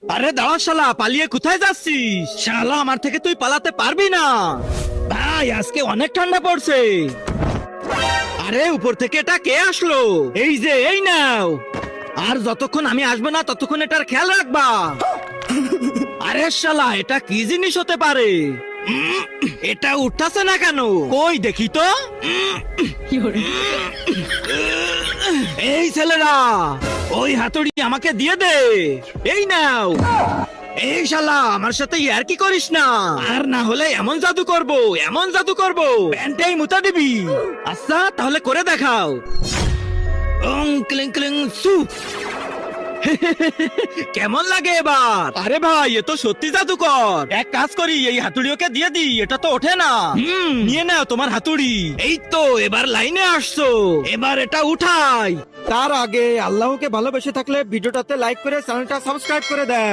আরে দাঁড়া শালা, পালিয়ে কোথায় যাচ্ছিস? শালা আমার থেকে তুই পালাতে পারবি না। ভাই আজকে অনেক ঠান্ডা পড়ছে। আরে উপর থেকে এটা কে আসলো? এই যে এই নাও। আর যতক্ষণ আমি আসবো না ততক্ষণ এটার খেয়াল রাখবা। আরে শালা এটা কি জিনিস হতে পারে? এটা উঠতাছে না কেন? কই দেখি তো। এই ছেলেরা, ওই হাতুড়ি আমাকে দিয়ে দে। এই নাও। এই শালা আমার সাথে ইয়ার কি করিস না, আর না হলে এমন জাদু করব, এমন জাদু করব প্যান্টেই মুতা দিবি। আচ্ছা তাহলে করে দেখাও। ওং ক্লিং ক্লিং সু। কেমন লাগে এবার? আরে ভাই এ তো সত্যি জাদুকর। এক কাজ করি, এই হাতুড়ি ওকে দিয়ে দি, এটা তো ওঠে না। নিয়ে নাও তোমার হাতুড়ি। এই তো এবার লাইনে আসছো, এবার এটা উঠাই। তার আগে আল্লাহকে ভালোবেসে থাকলে ভিডিওটাতে লাইক করে চ্যানেলটা সাবস্ক্রাইব করে দেয়।